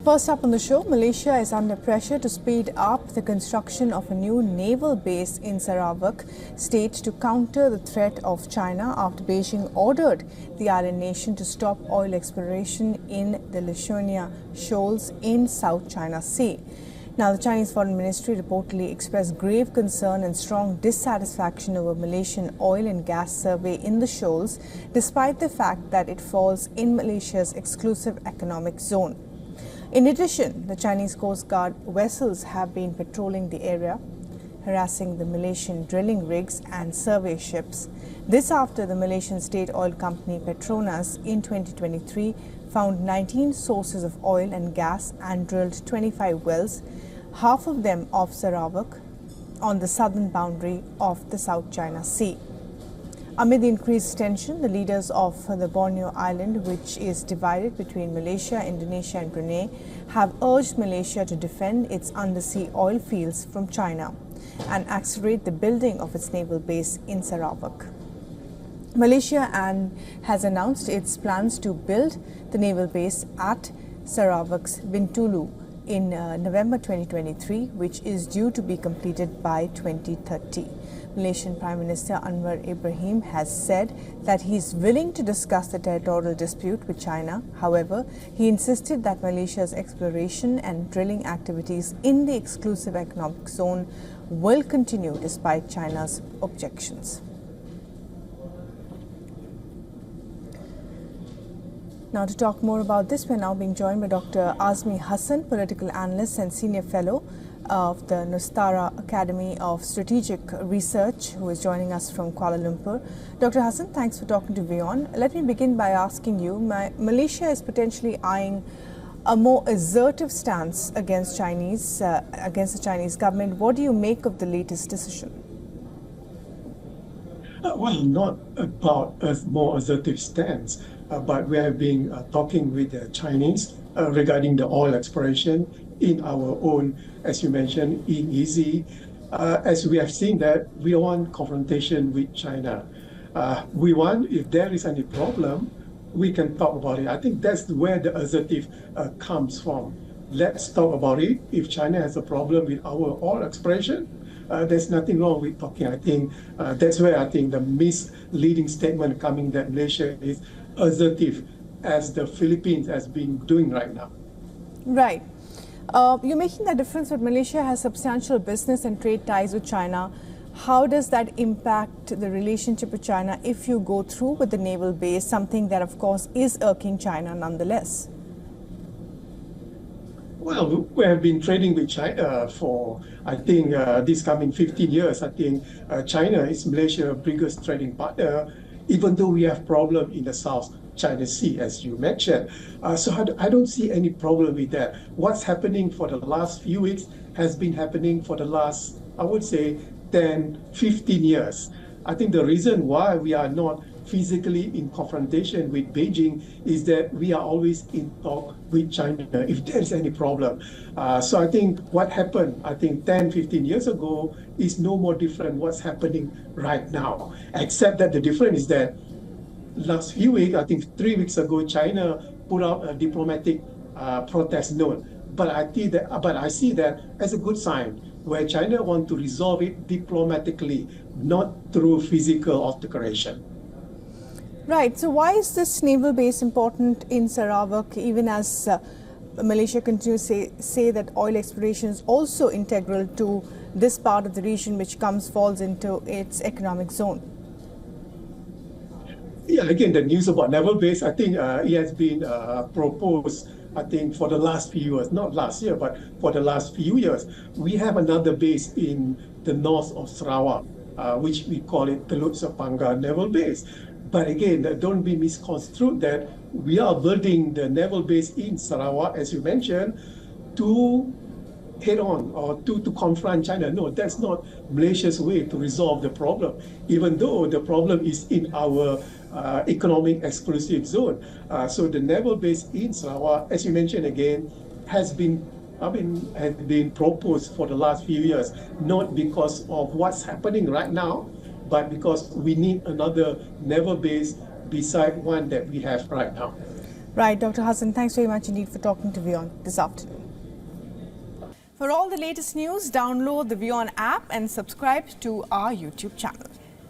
First up on the show, Malaysia is under pressure to speed up the construction of a new naval base in Sarawak state to counter the threat of China after Beijing ordered the island nation to stop oil exploration in the Lithuania shoals in South China Sea. Now, the Chinese Foreign Ministry reportedly expressed grave concern and strong dissatisfaction over Malaysian oil and gas survey in the shoals, despite the fact that it falls in Malaysia's exclusive economic zone. In addition, the Chinese Coast Guard vessels have been patrolling the area, harassing the Malaysian drilling rigs and survey ships. This after the Malaysian state oil company Petronas in 2023 found 19 sources of oil and gas and drilled 25 wells, half of them off Sarawak, on the southern boundary of the South China Sea. Amid the increased tension, the leaders of the Borneo Island, which is divided between Malaysia, Indonesia and Brunei, have urged Malaysia to defend its undersea oil fields from China and accelerate the building of its naval base in Sarawak. Malaysia has announced its plans to build the naval base at Sarawak's Bintulu in November 2023, which is due to be completed by 2030. Malaysian Prime Minister Anwar Ibrahim has said that he is willing to discuss the territorial dispute with China. However, he insisted that Malaysia's exploration and drilling activities in the exclusive economic zone will continue despite China's objections. Now, to talk more about this, we're now being joined by Dr. Azmi Hassan, political analyst and senior fellow of the Nusantara Academy of Strategic Research, who is joining us from Kuala Lumpur. Dr. Hassan, thanks for talking to WION. Let me begin by asking you, Malaysia is potentially eyeing a more assertive stance against the Chinese government. What do you make of the latest decision? Well, not about a more assertive stance, but we have been talking with the Chinese regarding the oil exploration in our own, as you mentioned, EEZ. As we have seen that we want confrontation with China. We want, if there is any problem, we can talk about it. I think that's where the assertive comes from. Let's talk about it. If China has a problem with our oil exploration, there's nothing wrong with talking. I think that's where I think the misleading statement coming that Malaysia is assertive, as the Philippines has been doing right now. Right. You're making that difference, but Malaysia has substantial business and trade ties with China. How does that impact the relationship with China if you go through with the naval base, something that, of course, is irking China nonetheless? Well, we have been trading with China for, I think, this coming 15 years. I think China is Malaysia's biggest trading partner, even though we have problem in the South China Sea, as you mentioned. So I don't see any problem with that. What's happening for the last few weeks has been happening for the last, I would say, 10, 15 years. I think the reason why we are not physically in confrontation with Beijing is that we are always in talk with China if there is any problem. So I think what happened, I think 10, 15 years ago is no more different what's happening right now, except that the difference is that last few weeks, I think 3 weeks ago, China put out a diplomatic protest note. But I see that as a good sign, where China want to resolve it diplomatically, not through physical altercation. Right. So why is this naval base important in Sarawak, even as Malaysia continues to say that oil exploration is also integral to this part of the region, which falls into its economic zone? Yeah, again, the news about naval base, I think it has been proposed, I think, for the last few years, not last year, but for the last few years. We have another base in the north of Sarawak, which we call it Teluk Sepangga Naval Base. But again, don't be misconstrued that we are building the naval base in Sarawak, as you mentioned, to head on or to confront China. No, that's not Malaysia's way to resolve the problem, even though the problem is in our economic exclusive zone. So the naval base in Sarawak, as you mentioned again, has been proposed for the last few years, not because of what's happening right now, but because we need another naval base beside one that we have right now. Right, Dr. Hassan, thanks very much indeed for talking to WION this afternoon. For all the latest news, download the WION app and subscribe to our YouTube channel.